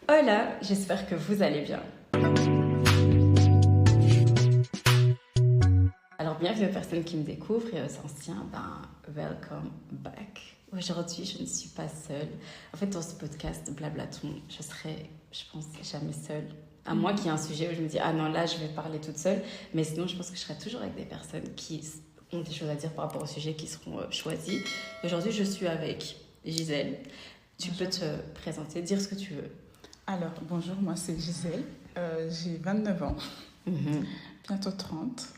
Hola, j'espère que vous allez bien. Alors, bienvenue aux personnes qui me découvrent et aux anciens, welcome back. Aujourd'hui, je ne suis pas seule. En fait, dans ce podcast Blablaton, je serai, je pense, jamais seule. À moins qu'il y ait un sujet où je me dis, ah non, là, je vais parler toute seule. Mais sinon, je pense que je serai toujours avec des personnes qui ont des choses à dire par rapport au sujet qui seront choisis. Aujourd'hui, je suis avec Gisèle. Tu peux te présenter, dire ce que tu veux. Alors, bonjour, moi c'est Gisèle, j'ai 29 ans, bientôt 30,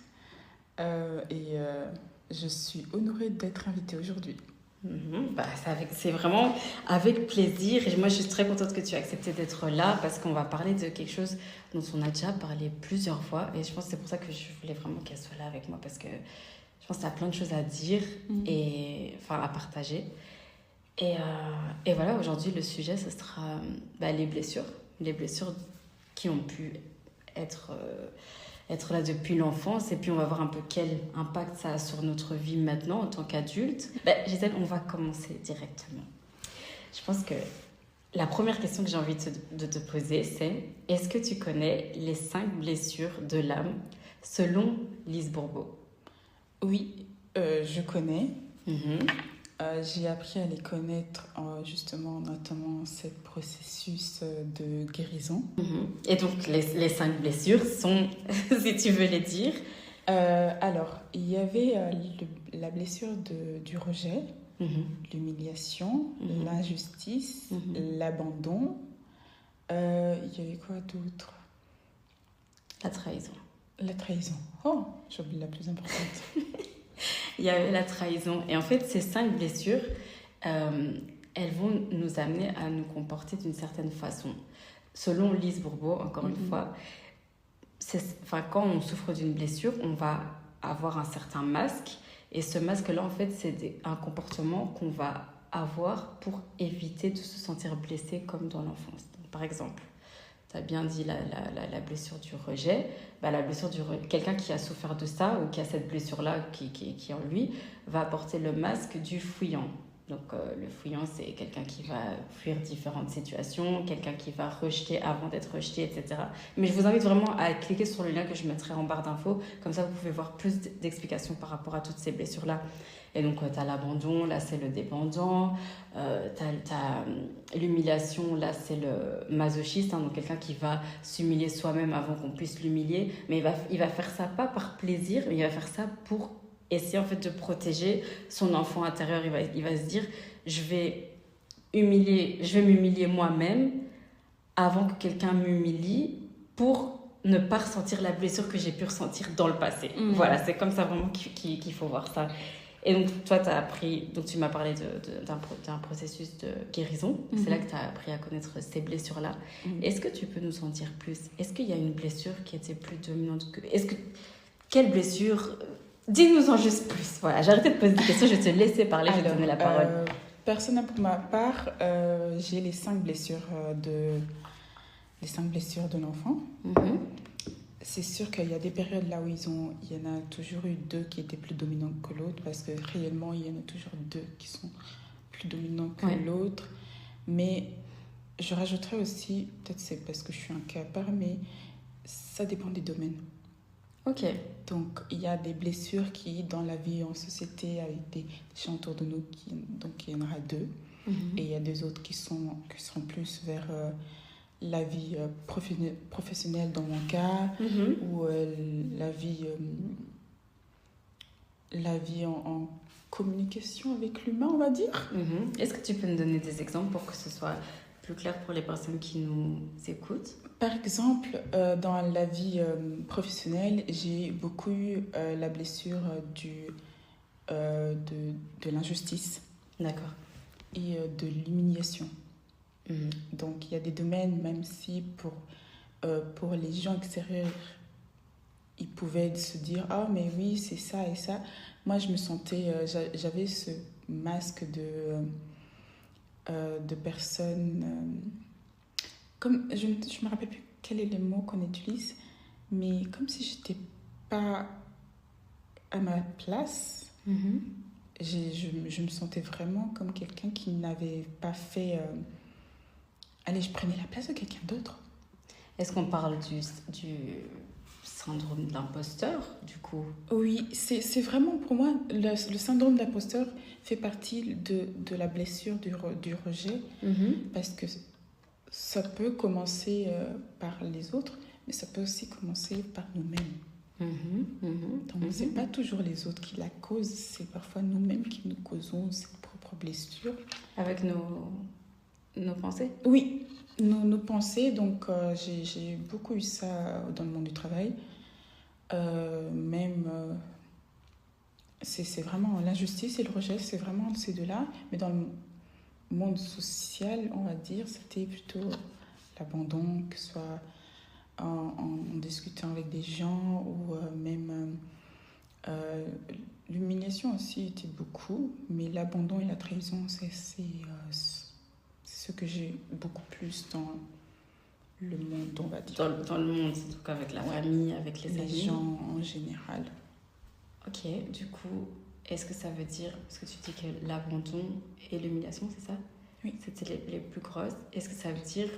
je suis honorée d'être invitée aujourd'hui. C'est vraiment avec plaisir. Et moi, je suis très contente que tu aies accepté d'être là parce qu'on va parler de quelque chose dont on a déjà parlé plusieurs fois. Et je pense que c'est pour ça que je voulais vraiment qu'elle soit là avec moi parce que je pense que tu as plein de choses à dire et à partager. Et voilà, aujourd'hui, le sujet, ce sera les blessures. Les blessures qui ont pu être là depuis l'enfance. Et puis, on va voir un peu quel impact ça a sur notre vie maintenant en tant qu'adulte. Gisèle, on va commencer directement. Je pense que la première question que j'ai envie de te poser, c'est est-ce que tu connais les 5 blessures de l'âme selon Lise Bourbeau? Oui, je connais. J'ai appris à les connaître justement, notamment ce processus de guérison. Et donc, les 5 blessures sont, si tu veux les dire. Alors, il y avait la blessure du rejet, l'humiliation, l'injustice, l'abandon. Il y avait quoi d'autre? La trahison. La trahison. Oh, j'ai oublié la plus importante. Il y avait la trahison. Et en fait, ces 5 blessures, elles vont nous amener à nous comporter d'une certaine façon. Selon Lise Bourbeau, encore une fois, quand on souffre d'une blessure, on va avoir un certain masque. Et ce masque-là, en fait, c'est un comportement qu'on va avoir pour éviter de se sentir blessé comme dans l'enfance. Donc, par exemple, tu as bien dit la blessure du rejet. La blessure du rejet, quelqu'un qui a souffert de ça ou qui a cette blessure-là qui est en lui, va apporter le masque du fuyant. Donc, le fuyant, c'est quelqu'un qui va fuir différentes situations, quelqu'un qui va rejeter avant d'être rejeté, etc. Mais je vous invite vraiment à cliquer sur le lien que je mettrai en barre d'infos. Comme ça, vous pouvez voir plus d'explications par rapport à toutes ces blessures-là. Et donc, tu as l'abandon, là, c'est le dépendant. Tu as l'humiliation, là, c'est le masochiste. Donc, quelqu'un qui va s'humilier soi-même avant qu'on puisse l'humilier. Mais il va faire ça pas par plaisir, mais il va faire ça pour essayer en fait de protéger son enfant intérieur. Il va se dire, je vais m'humilier moi-même avant que quelqu'un m'humilie pour ne pas ressentir la blessure que j'ai pu ressentir dans le passé. Voilà, c'est comme ça vraiment qu'il faut voir ça. Et donc, toi, tu m'as parlé d'un processus de guérison. C'est là que tu as appris à connaître ces blessures-là. Est-ce que tu peux nous en dire plus? Est-ce qu'il y a une blessure qui était plus dominante que... Quelle blessure... Dis-nous en juste plus. Voilà, j'ai arrêté de poser des questions, je vais te laisser parler, je vais te donner la parole. Personnellement, pour ma part, j'ai les 5 blessures de l'enfant. C'est sûr qu'il y a des périodes là où il y en a toujours eu 2 qui étaient plus dominantes que l'autre, parce que réellement, il y en a toujours 2 qui sont plus dominants que l'autre. Mais je rajouterais aussi, peut-être c'est parce que je suis un cas à part, mais ça dépend des domaines. Ok. Donc, il y a des blessures qui, dans la vie en société, avec des gens autour de nous, donc il y en aura 2. Et il y a 2 autres qui seront plus vers la vie professionnelle dans mon cas, ou la vie en communication avec l'humain, on va dire. Est-ce que tu peux nous donner des exemples pour que ce soit plus clair pour les personnes qui nous écoutent? Par exemple, dans la vie professionnelle, j'ai beaucoup eu la blessure de l'injustice. D'accord. Et de l'humiliation. Donc, il y a des domaines, même si pour les gens extérieurs, ils pouvaient se dire « Ah, mais oui, c'est ça et ça ». Moi, je me sentais... j'avais ce masque de personnes... comme je me rappelle plus quel est le mot qu'on utilise, mais comme si j'étais pas à ma place. Je me sentais vraiment comme quelqu'un qui n'avait pas fait allez, je prenais la place de quelqu'un d'autre. Est-ce qu'on parle du syndrome de l'imposteur, du coup? Oui, c'est vraiment pour moi, le syndrome d'imposteur fait partie de la blessure du rejet, parce que ça peut commencer par les autres, mais ça peut aussi commencer par nous-mêmes. Donc, c'est pas toujours les autres qui la causent, c'est parfois nous-mêmes qui nous causons cette propre blessure. Avec nos pensées? Oui, nos pensées. Donc, j'ai beaucoup eu ça dans le monde du travail. C'est vraiment l'injustice et le rejet, c'est vraiment ces deux-là. Mais dans le monde social, on va dire, c'était plutôt l'abandon, que ce soit en discutant avec des gens ou même l'humiliation aussi était beaucoup. Mais l'abandon et la trahison, c'est ce que j'ai beaucoup plus dans le monde, on va dire. Dans le monde, donc avec la famille, avec les amis. Les gens en général. Ok, du coup, est-ce que ça veut dire, parce que tu dis que l'abandon et l'humiliation, c'est ça? Oui. C'était les plus grosses. Est-ce que ça veut dire,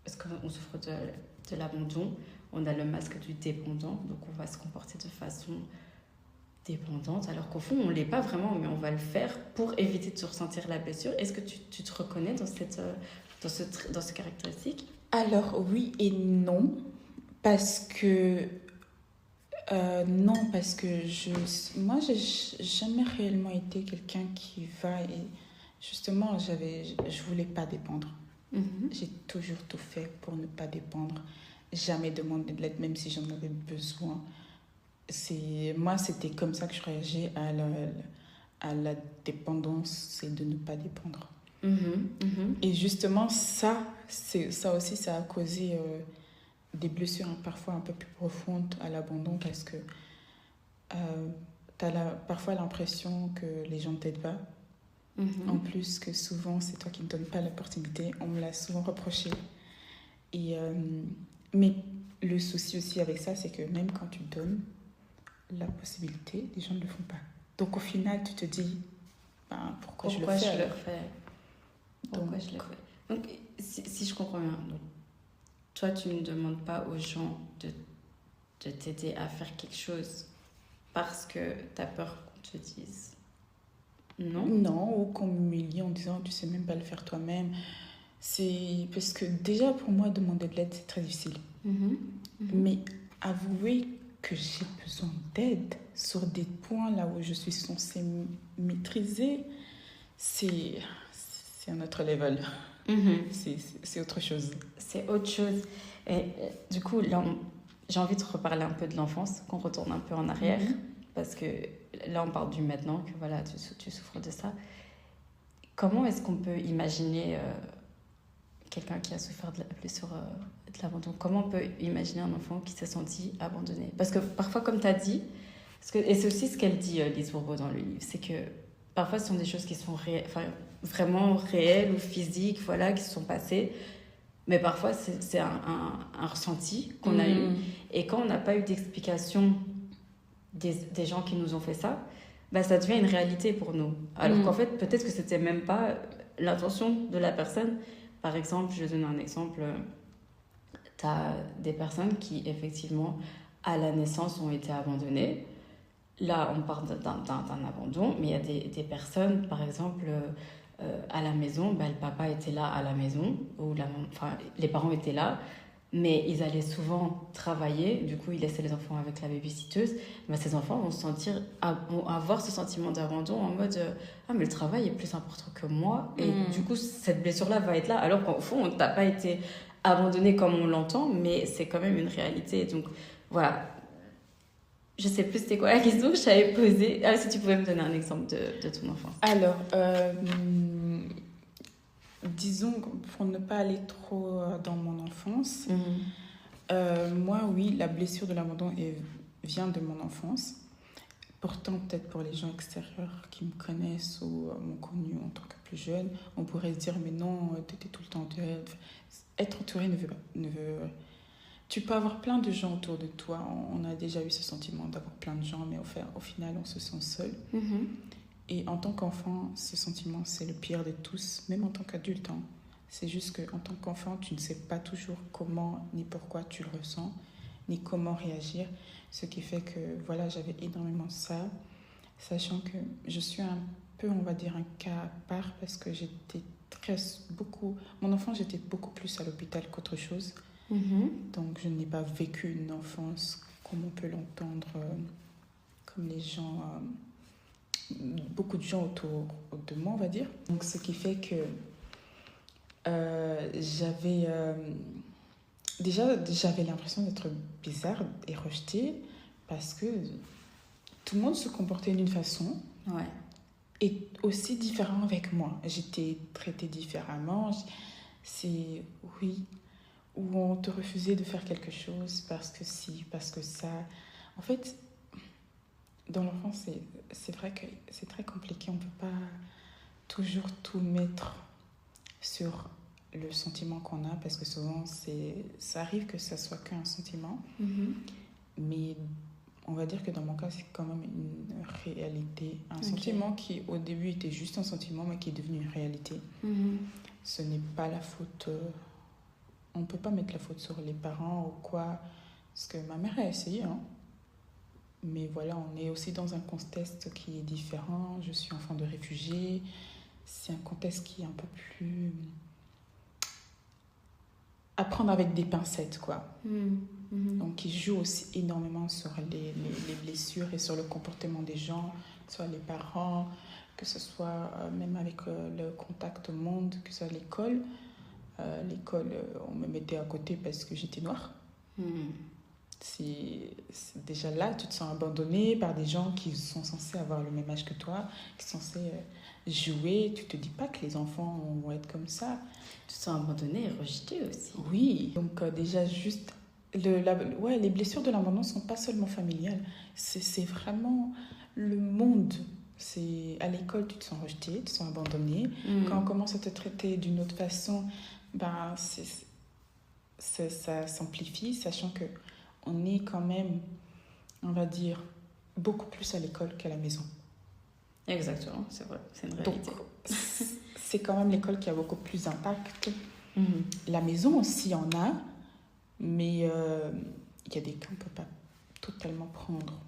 parce qu'on souffre de l'abandon, on a le masque du dépendant, donc on va se comporter de façon dépendante, alors qu'au fond, on ne l'est pas vraiment, mais on va le faire pour éviter de se ressentir la blessure. Est-ce que tu te reconnais dans ce caractéristique? Alors oui et non, parce que moi j'ai jamais réellement été quelqu'un qui va et justement je voulais pas dépendre. J'ai toujours tout fait pour ne pas dépendre, jamais demander de l'aide même si j'en avais besoin. Moi c'était comme ça que je réagis à la dépendance, c'est de ne pas dépendre. Et justement ça aussi ça a causé des blessures parfois un peu plus profondes à l'abandon, parce que tu as parfois l'impression que les gens ne t'aident pas. En plus que souvent c'est toi qui ne donnes pas l'opportunité, on me l'a souvent reproché. Mais le souci aussi avec ça, c'est que même quand tu donnes la possibilité, les gens ne le font pas. Donc au final tu te dis pourquoi je le fais. Pourquoi je le fais. Donc, si je comprends bien, donc, toi, tu ne demandes pas aux gens de t'aider à faire quelque chose parce que tu as peur qu'on te dise non? Non, ou qu'on m'humilie en disant tu sais même pas le faire toi-même. C'est parce que déjà pour moi, demander de l'aide, c'est très difficile. Mais avouer que j'ai besoin d'aide sur des points là où je suis censée maîtriser, c'est un autre level. C'est autre chose. C'est autre chose. Et du coup, là, j'ai envie de reparler un peu de l'enfance, qu'on retourne un peu en arrière, parce que là, on parle du maintenant, que voilà, tu souffres de ça. Comment est-ce qu'on peut imaginer quelqu'un qui a souffert de la blessure de l'abandon? Comment on peut imaginer un enfant qui s'est senti abandonné? Parce que parfois, comme tu as dit, et c'est aussi ce qu'elle dit, Lise Bourbeau, dans le livre, c'est que parfois, ce sont des choses qui sont vraiment réelles ou physiques, voilà, qui se sont passées. Mais parfois, c'est un ressenti qu'on a eu. Et quand on n'a pas eu d'explication des gens qui nous ont fait ça, ça devient une réalité pour nous. Alors qu'en fait, peut-être que c'était même pas l'intention de la personne. Par exemple, je donne un exemple. Tu as des personnes qui, effectivement, à la naissance, ont été abandonnées. Là, on parle d'un abandon, mais il y a des personnes, par exemple, à la maison, le papa était là à la maison, ou les parents étaient là, mais ils allaient souvent travailler, du coup, ils laissaient les enfants avec la babysitteuse. Ces enfants vont avoir ce sentiment d'abandon en mode « Ah, mais le travail est plus important que moi. » Et du coup, cette blessure-là va être là, alors qu'au fond, on n'a pas été abandonné comme on l'entend, mais c'est quand même une réalité. Donc, voilà. Je sais plus c'était quoi la question que je t'avais posée. Ah, si tu pouvais me donner un exemple de ton enfance. Alors, disons, pour ne pas aller trop dans mon enfance, moi, oui, la blessure de l'abandon vient de mon enfance. Pourtant, peut-être pour les gens extérieurs qui me connaissent ou m'ont connue en tant que plus jeune, on pourrait se dire, mais non, tu étais tout le temps entourée. Être entourée ne veut... Tu peux avoir plein de gens autour de toi. On a déjà eu ce sentiment d'avoir plein de gens, mais au final, on se sent seul. Et en tant qu'enfant, ce sentiment, c'est le pire de tous, même en tant qu'adulte. C'est juste qu'en tant qu'enfant, tu ne sais pas toujours comment ni pourquoi tu le ressens, ni comment réagir. Ce qui fait que, voilà, j'avais énormément ça, sachant que je suis un peu, on va dire, un cas à part parce que mon enfance, j'étais beaucoup plus à l'hôpital qu'autre chose. Donc, je n'ai pas vécu une enfance comme on peut l'entendre, comme les gens, beaucoup de gens autour de moi, on va dire. Donc, ce qui fait que j'avais l'impression d'être bizarre et rejetée parce que tout le monde se comportait d'une façon et aussi différent avec moi. J'étais traitée différemment. Oui, où on te refusait de faire quelque chose parce que si, parce que ça. En fait, dans l'enfance, c'est vrai que c'est très compliqué. On ne peut pas toujours tout mettre sur le sentiment qu'on a parce que souvent, ça arrive que ça soit qu'un sentiment. Mais on va dire que dans mon cas, c'est quand même une réalité. Un sentiment qui, au début, était juste un sentiment, mais qui est devenu une réalité. Ce n'est pas la faute... on ne peut pas mettre la faute sur les parents ou quoi. Parce que ma mère a essayé, hein. Mais voilà, on est aussi dans un contexte qui est différent. Je suis enfant de réfugiés. C'est un contexte qui est un peu plus... à prendre avec des pincettes, quoi. Donc, qui joue aussi énormément sur les blessures et sur le comportement des gens, que ce soit les parents, que ce soit même avec le contact au monde, que ce soit l'école. L'école, on me mettait à côté parce que j'étais noire. C'est déjà là, tu te sens abandonnée par des gens qui sont censés avoir le même âge que toi, qui sont censés jouer. Tu te dis pas que les enfants vont être comme ça. Tu te sens abandonnée et rejetée aussi. Oui, donc déjà juste... les blessures de l'abandon ne sont pas seulement familiales. C'est vraiment le monde. À l'école, tu te sens rejetée, tu te sens abandonnée. Quand on commence à te traiter d'une autre façon, ça s'amplifie, sachant que on est quand même, on va dire, beaucoup plus à l'école qu'à la maison. Exactement, c'est vrai, c'est une réalité. Donc, c'est quand même l'école qui a beaucoup plus d'impact. La maison aussi en a, mais il y a des cas, on ne peut pas totalement prendre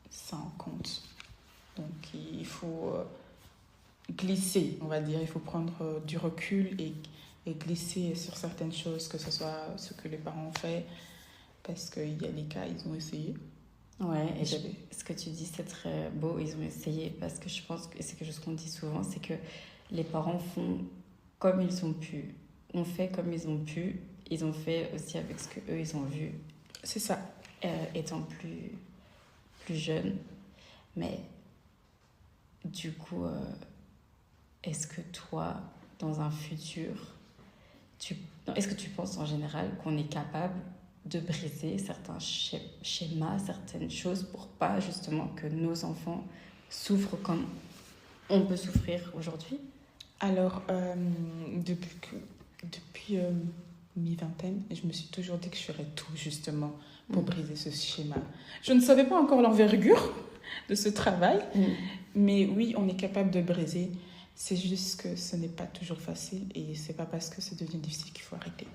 ça en compte. Donc, il faut glisser, on va dire. Il faut prendre du recul et glisser sur certaines choses, que ce soit ce que les parents ont fait, parce qu'il y a des cas, ils ont essayé. Ouais, et ce que tu dis, c'est très beau, ils ont essayé, parce que je pense que c'est quelque chose qu'on dit souvent, c'est que les parents font comme ils ont pu, ont fait comme ils ont pu, ils ont fait aussi avec ce qu'eux, ils ont vu. C'est ça. Étant plus jeunes. Mais du coup, est-ce que toi, dans un futur, est-ce que tu penses en général qu'on est capable de briser certains schémas, certaines choses pour pas justement que nos enfants souffrent comme on peut souffrir aujourd'hui? Alors, depuis mi-vingtaine, je me suis toujours dit que je ferais tout justement pour briser ce schéma. Je ne savais pas encore l'envergure de ce travail, mais oui, on est capable de briser. C'est juste que ce n'est pas toujours facile et c'est pas parce que ça devient difficile qu'il faut arrêter.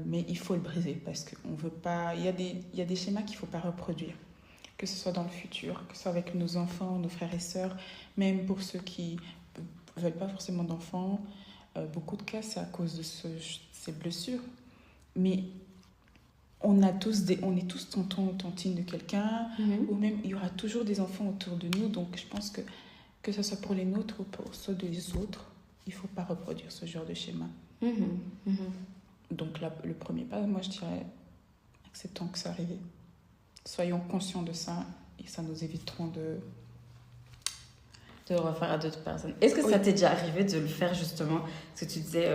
Mais il faut le briser parce qu'on veut pas... Il y a des schémas qu'il ne faut pas reproduire, que ce soit dans le futur, que ce soit avec nos enfants, nos frères et sœurs, même pour ceux qui ne veulent pas forcément d'enfants. Beaucoup de cas, c'est à cause de ces blessures. Mais on est tous tontons, tontines de quelqu'un, ou même il y aura toujours des enfants autour de nous. Donc je pense que ce soit pour les nôtres ou pour ceux des autres, il ne faut pas reproduire ce genre de schéma. Donc le premier pas, moi je dirais, acceptons que ça arrive. Soyons conscients de ça et ça nous éviteront de le refaire à d'autres personnes. Est-ce que ça t'est déjà arrivé de le faire justement? Parce que tu disais,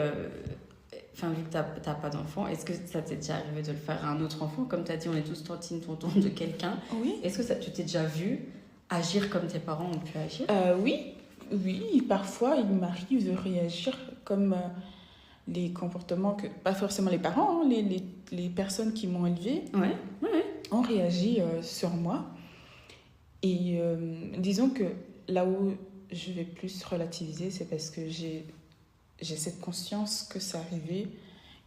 vu que t'as pas d'enfant, est-ce que ça t'est déjà arrivé de le faire à un autre enfant? Comme tu as dit, on est tous tontines, tontons de quelqu'un. Oui. Est-ce que tu t'es déjà vu agir comme tes parents ont pu agir? Oui, parfois il m'arrive de réagir comme les comportements que, pas forcément les parents, les personnes qui m'ont élevée ont réagi sur moi. Et disons que là où je vais plus relativiser, c'est parce que j'ai j'ai cette conscience que c'est arrivé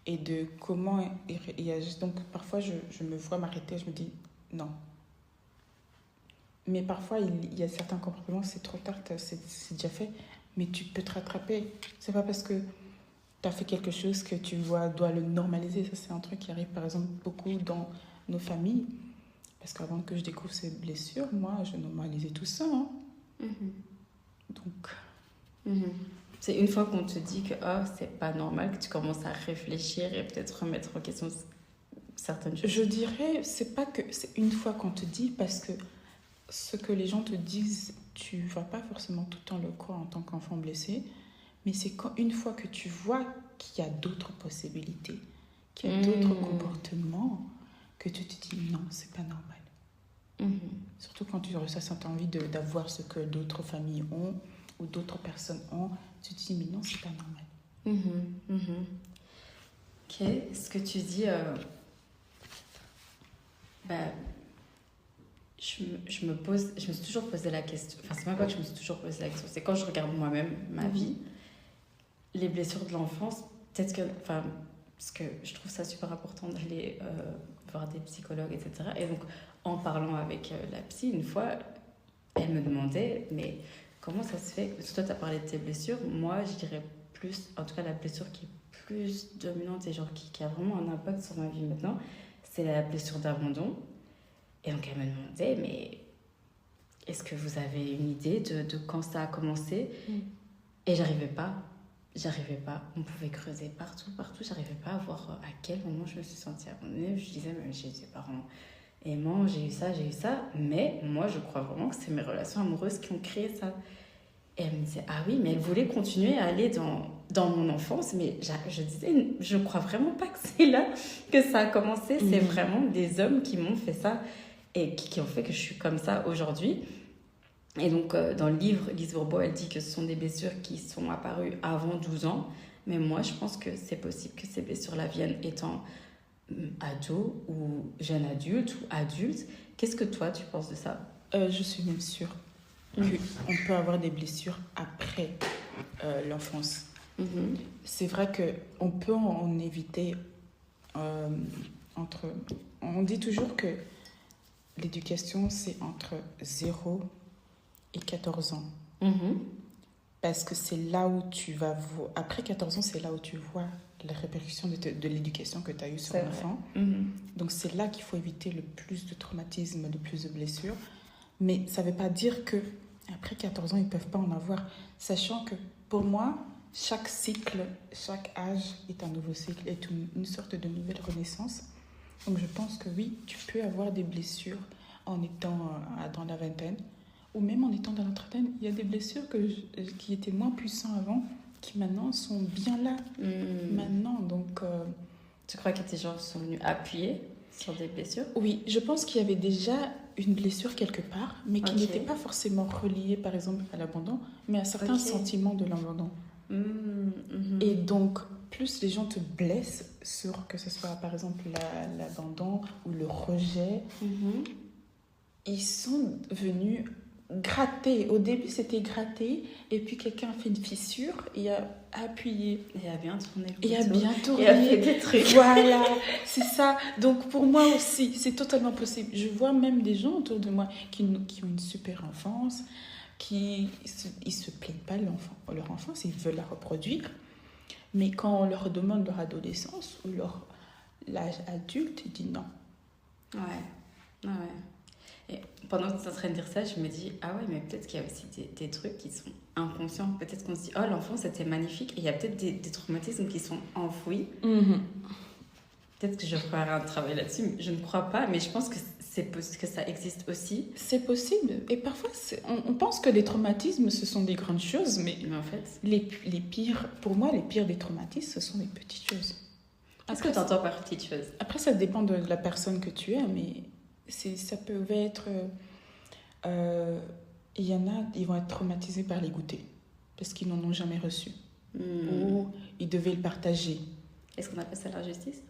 et de comment il agit. Donc parfois je me vois m'arrêter, je me dis non. Mais parfois il y a certains comportements, c'est trop tard, c'est déjà fait, mais tu peux te rattraper. C'est pas parce que tu as fait quelque chose que tu dois le normaliser. Ça, c'est un truc qui arrive par exemple beaucoup dans nos familles. Parce qu'avant que je découvre ces blessures, moi, je normalisais tout ça. Hein. Donc... C'est une fois qu'on te dit que c'est pas normal que tu commences à réfléchir et peut-être remettre en question certaines choses. Je dirais, c'est pas que c'est une fois qu'on te dit, parce que ce que les gens te disent, tu vas pas forcément tout le temps le croire en tant qu'enfant blessé, mais c'est quand une fois que tu vois qu'il y a d'autres possibilités, qu'il y a d'autres comportements, que tu te dis non, c'est pas normal. Surtout quand tu ressens cette envie d'avoir ce que d'autres familles ont ou d'autres personnes ont, tu te dis mais non, c'est pas normal. Ok, ce que tu dis, je me suis toujours posé la question, enfin c'est même pas que je me suis toujours posé la question, c'est quand je regarde moi-même ma vie, les blessures de l'enfance, peut-être que, enfin, parce que je trouve ça super important d'aller voir des psychologues, etc. Et donc, en parlant avec la psy, une fois, elle me demandait, mais comment ça se fait? Parce que toi, tu as parlé de tes blessures. Moi, je dirais plus, en tout cas, la blessure qui est plus dominante et genre qui a vraiment un impact sur ma vie maintenant, c'est la blessure d'abandon. Et donc, elle me demandait, mais est-ce que vous avez une idée de quand ça a commencé? Et j'arrivais pas. On pouvait creuser partout. J'arrivais pas à voir à quel moment je me suis sentie abandonnée. Je disais, mais j'ai des parents aimants, j'ai eu ça. Mais moi, je crois vraiment que c'est mes relations amoureuses qui ont créé ça. Et elle me disait, ah oui, mais elle voulait continuer à aller dans mon enfance. Mais je disais, je crois vraiment pas que c'est là que ça a commencé. C'est vraiment des hommes qui m'ont fait ça et qui ont fait que je suis comme ça aujourd'hui. Et donc, dans le livre, Lise Bourbeau, elle dit que ce sont des blessures qui sont apparues avant 12 ans. Mais moi, je pense que c'est possible que ces blessures-là viennent étant ado ou jeune adulte ou adulte. Qu'est-ce que toi, tu penses de ça? Je suis même sûre qu'on peut avoir des blessures après l'enfance. C'est vrai qu'on peut en éviter On dit toujours que l'éducation, c'est entre 0 et 14 ans. Parce que c'est là où tu vas voir... Après 14 ans, c'est là où tu vois la répercussion de l'éducation que tu as eue sur l'enfant. Donc, c'est là qu'il faut éviter le plus de traumatisme, le plus de blessures. Mais ça ne veut pas dire qu'après 14 ans, ils ne peuvent pas en avoir. Sachant que, pour moi, chaque cycle, chaque âge est un nouveau cycle, est une sorte de nouvelle renaissance. Donc, je pense que oui, tu peux avoir des blessures en étant dans la vingtaine. Ou même en étant dans la trentaine, il y a des blessures qui étaient moins puissantes avant, qui maintenant sont bien là. Maintenant, donc... Tu crois que tes gens sont venus appuyer sur des blessures? Oui, je pense qu'il y avait déjà une blessure quelque part, mais qui n'était pas forcément reliée, par exemple, à l'abandon, mais à certains sentiments de l'abandon. Et donc, plus les gens te blessent sur, que ce soit, par exemple, l'abandon ou le rejet, ils sont venus... gratter. Au début, c'était gratter, et puis quelqu'un a fait une fissure et a appuyé. Et a bien tourné. Et a bien tourné. Et a fait des trucs. Voilà, c'est ça. Donc, pour moi aussi, c'est totalement possible. Je vois même des gens autour de moi qui ont une super enfance, ils se plaignent pas de leur enfance, ils veulent la reproduire. Mais quand on leur demande leur adolescence ou leur l'âge adulte, ils disent non. Ouais. Et pendant que tu es en train de dire ça, je me dis, ah ouais, mais peut-être qu'il y a aussi des trucs qui sont inconscients. Peut-être qu'on se dit, oh, l'enfant, c'était magnifique. Et il y a peut-être des traumatismes qui sont enfouis. Peut-être que je ferai un travail là-dessus. Je ne crois pas, mais je pense que que ça existe aussi. C'est possible. Et parfois, on pense que les traumatismes, ce sont des grandes choses, mais en fait, les pires, pour moi, les pires des traumatismes, ce sont les petites choses. Qu'est-ce que tu entends par petites choses? Après, ça dépend de la personne que tu es, mais... ça peut être... il y en a, ils vont être traumatisés par les goûters parce qu'ils n'en ont jamais reçu. Ou ils devaient le partager. Est-ce qu'on appelle ça l'injustice?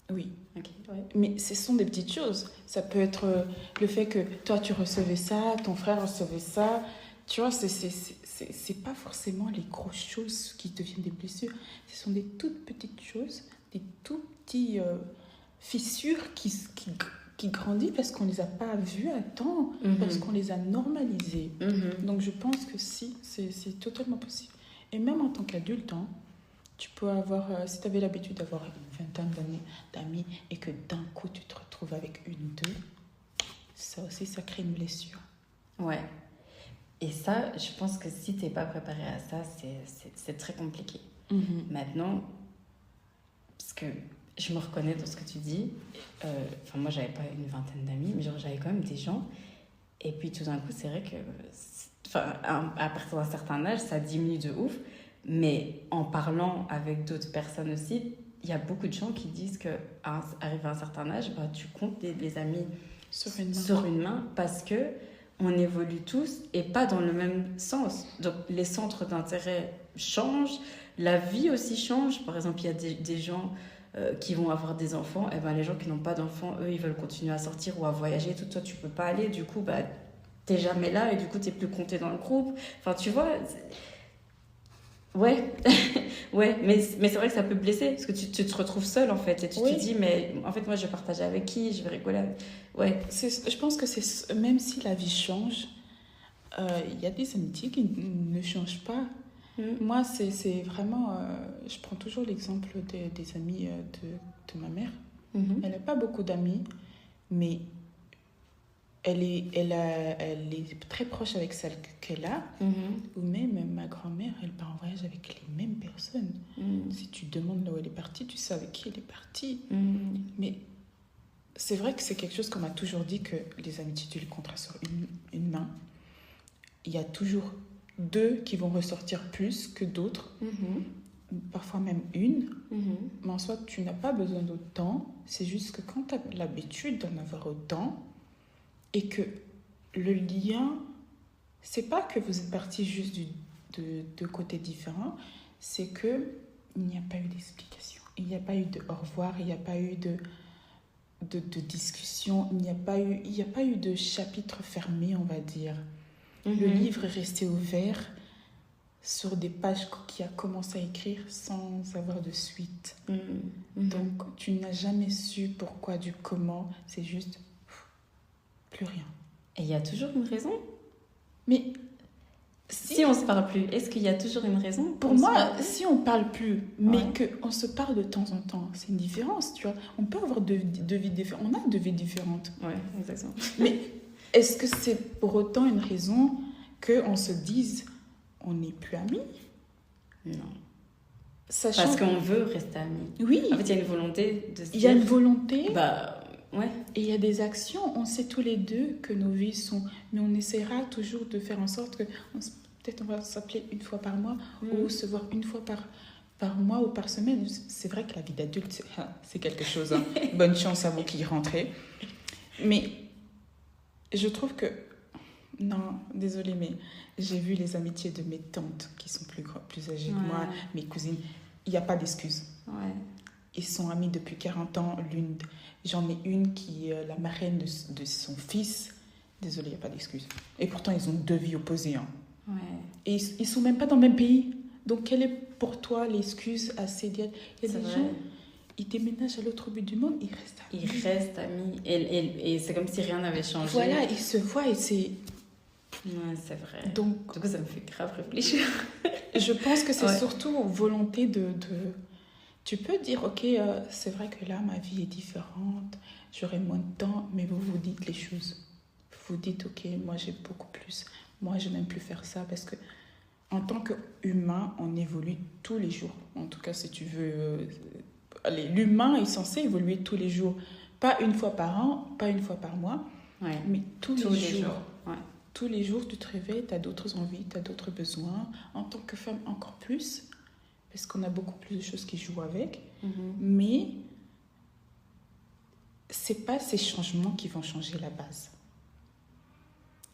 Oui. Okay, ouais. Mais ce sont des petites choses. Ça peut être le fait que toi, tu recevais ça, ton frère recevait ça. Tu vois, c'est pas forcément les grosses choses qui deviennent des blessures. Ce sont des toutes petites choses, des tout petits fissures qui grandissent parce qu'on les a pas vues à temps, parce qu'on les a normalisées. Donc je pense que si, c'est totalement possible. Et même en tant qu'adulte, hein, tu peux avoir, si tu avais l'habitude d'avoir une vingtaine d'amis et que d'un coup tu te retrouves avec une ou deux, ça aussi, ça crée une blessure. Ouais. Et ça, je pense que si tu n'es pas préparé à ça, c'est très compliqué. Maintenant, parce que je me reconnais dans ce que tu dis, moi, j'avais pas une vingtaine d'amis, mais genre, j'avais quand même des gens. Et puis, tout d'un coup, c'est vrai que à partir d'un certain âge, ça diminue de ouf. Mais en parlant avec d'autres personnes aussi, il y a beaucoup de gens qui disent qu'arrivé à un certain âge, bah, tu comptes les amis sur une main parce que on évolue tous et pas dans le même sens. Donc, les centres d'intérêt changent, la vie aussi change. Par exemple, il y a des gens qui vont avoir des enfants. Et ben, les gens qui n'ont pas d'enfants, eux, ils veulent continuer à sortir ou à voyager. Tout toi, tu peux pas aller. Du coup, bah, t'es jamais là et du coup, t'es plus compté dans le groupe. Enfin, tu vois... Ouais, ouais, mais c'est vrai que ça peut blesser parce que tu te retrouves seule en fait et tu te dis mais en fait moi je vais partager avec qui, je vais rigoler avec... Ouais. Je pense que c'est même si la vie change, il y a des amitiés qui ne changent pas. Moi c'est vraiment, je prends toujours l'exemple des amis de ma mère. Elle n'a pas beaucoup d'amis, mais elle est très proche avec celle qu'elle a. Ou même ma grand-mère, elle part en voyage avec les mêmes personnes. Si tu demandes là où elle est partie, tu sais avec qui elle est partie. Mais c'est vrai que c'est quelque chose qu'on m'a toujours dit, que les amitiés, tu les compteras sur une main. Il y a toujours deux qui vont ressortir plus que d'autres. Parfois même une. Mais en soi, tu n'as pas besoin d'autant. C'est juste que quand tu as l'habitude d'en avoir autant, et que le lien, c'est pas que vous êtes partis juste de deux côtés différents, c'est qu'il n'y a pas eu d'explication, il n'y a pas eu de au revoir, il n'y a pas eu de discussion, il n'y a pas eu de chapitre fermé, on va dire. Le livre est resté ouvert sur des pages qu'il a commencé à écrire sans avoir de suite. Donc, tu n'as jamais su pourquoi, du comment, c'est juste... plus rien. Et il y a toujours une raison. Mais si on se parle plus, est-ce qu'il y a toujours une raison? Pour moi, si on parle plus, mais qu'on se parle de temps en temps, c'est une différence, tu vois. On peut avoir deux vies différentes. On a deux vies différentes. Ouais, exactement. Mais est-ce que c'est pour autant une raison qu'on se dise on n'est plus amis? Non. Sachant... Parce qu'on veut rester amis. Oui. En fait, il y a une volonté de se dire... Il y a une volonté. Bah... Ouais. Et il y a des actions, on sait tous les deux que nos vies sont... Mais on essaiera toujours de faire en sorte que... Peut-être on va s'appeler une fois par mois ou se voir une fois par mois ou par semaine. C'est vrai que la vie d'adulte, c'est quelque chose. Hein. Bonne chance à vous qui y rentrez. Mais je trouve que... Non, désolée, mais j'ai vu les amitiés de mes tantes qui sont plus âgées que moi, mes cousines. Il n'y a pas d'excuse. Ouais. Ils sont amis depuis 40 ans. J'en ai une qui est la marraine de son fils. Désolée, il n'y a pas d'excuse. Et pourtant, ils ont deux vies opposées. Hein. Ouais. Et ils ne sont même pas dans le même pays. Donc, quelle est pour toi l'excuse assez dire? Il y a des gens, ils déménagent à l'autre bout du monde, ils restent amis. Et c'est comme si rien n'avait changé. Voilà, ils se voient et c'est... Ouais, c'est vrai. Donc, du coup, ça me fait grave réfléchir. Je pense que c'est surtout volonté de... Tu peux dire, ok, c'est vrai que là, ma vie est différente, j'aurai moins de temps, mais vous vous dites les choses. Vous dites, ok, moi j'ai beaucoup plus. Moi, je n'aime plus faire ça parce que en tant qu'humain, on évolue tous les jours. En tout cas, si tu veux... l'humain est censé évoluer tous les jours. Pas une fois par an, pas une fois par mois, mais tous les jours. Ouais. Tous les jours, tu te réveilles, tu as d'autres envies, tu as d'autres besoins. En tant que femme, encore plus, parce qu'on a beaucoup plus de choses qui jouent avec. Mais c'est pas ces changements qui vont changer la base.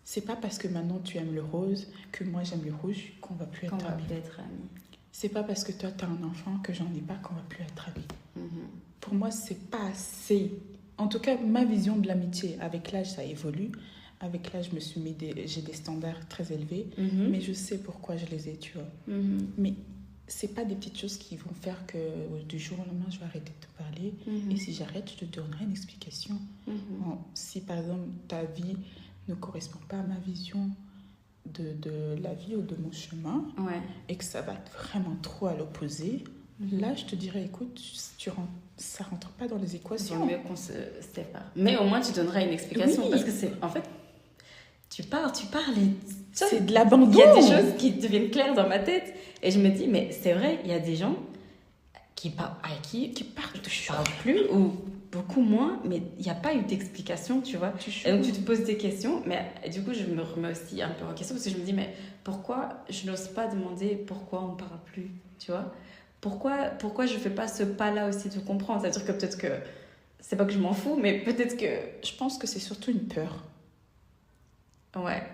C'est pas parce que maintenant tu aimes le rose, que moi j'aime le rouge, qu'on va plus être amis. C'est pas parce que toi tu as un enfant que j'en ai pas qu'on va plus être amis. Pour moi, c'est pas assez. En tout cas, ma vision de l'amitié, avec l'âge, ça évolue. avec l'âge, j'ai des standards très élevés, mais je sais pourquoi je les ai, tu vois. Mais c'est pas des petites choses qui vont faire que du jour au lendemain, je vais arrêter de te parler. Et si j'arrête, je te donnerai une explication. Bon, si par exemple, ta vie ne correspond pas à ma vision de la vie ou de mon chemin, et que ça va vraiment trop à l'opposé, là, je te dirais, écoute, ça rentre pas dans les équations. Il vaut mieux qu'on se sépare. Mais au moins, tu donneras une explication. Parce que c'est... En fait, tu parles et... C'est de l'abandon. Il y a des choses qui deviennent claires dans ma tête. Et je me dis, mais c'est vrai, il y a des gens qui parlent plus ou beaucoup moins, mais il n'y a pas eu d'explication, tu vois. Et donc, tu te poses des questions. Mais du coup, je me remets aussi un peu en question parce que je me dis, mais pourquoi je n'ose pas demander pourquoi on ne parle plus, tu vois? Pourquoi je ne fais pas ce pas-là aussi de comprendre? C'est-à-dire que peut-être que... C'est pas que je m'en fous, mais peut-être que... Je pense que c'est surtout une peur. Ouais.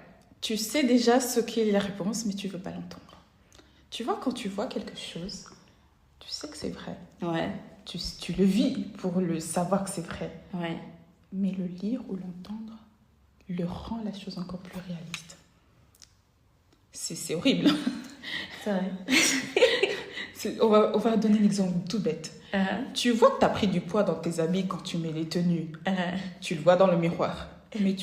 Tu sais déjà ce qu'est la réponse, mais tu ne veux pas l'entendre. Tu vois, quand tu vois quelque chose, tu sais que c'est vrai. Ouais. Tu le vis pour le savoir que c'est vrai. Ouais. Mais le lire ou l'entendre le rend la chose encore plus réaliste. C'est horrible. C'est vrai. On va donner un exemple tout bête. Tu vois que tu as pris du poids dans tes habits quand tu mets les tenues. Tu le vois dans le miroir. Mais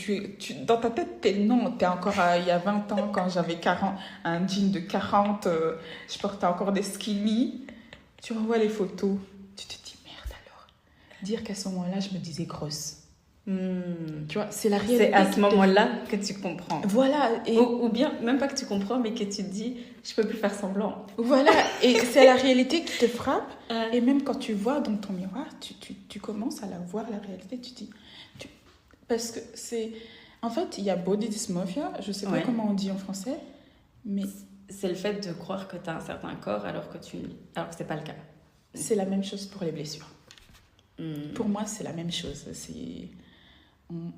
dans ta tête, t'es encore il y a 20 ans, quand j'avais un jean de 40, je portais encore des skinny. Tu revois les photos, tu te dis, merde alors. Dire qu'à ce moment-là, je me disais grosse. Tu vois, c'est la réalité. C'est à ce moment-là que tu comprends. Voilà. Ou bien, même pas que tu comprends, mais que tu te dis, je peux plus faire semblant. Voilà, et c'est la réalité qui te frappe. Et même quand tu vois dans ton miroir, tu commences à la voir, la réalité, tu dis... Parce que c'est... En fait, il y a body dysmorphia, je ne sais pas comment on dit en français, mais... C'est le fait de croire que tu as un certain corps alors que ce n'est pas le cas. C'est la même chose pour les blessures. Pour moi, c'est la même chose. On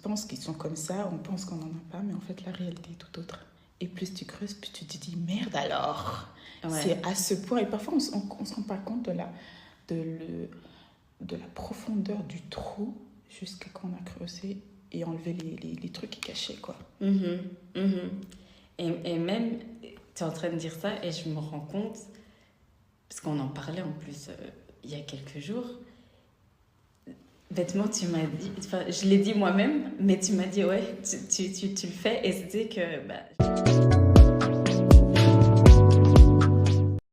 pense qu'ils sont comme ça, on pense qu'on n'en a pas, mais en fait, la réalité est tout autre. Et plus tu creuses, plus tu te dis, merde alors. C'est à ce point. Et parfois, on ne se rend pas compte de la profondeur du trou jusqu'à quand on a creusé et enlevé les trucs qui cachaient, quoi. Et même, tu es en train de dire ça et je me rends compte, parce qu'on en parlait en plus il y a quelques jours, bêtement, tu m'as dit, je l'ai dit moi-même, mais tu m'as dit, ouais, tu le fais, et c'était que...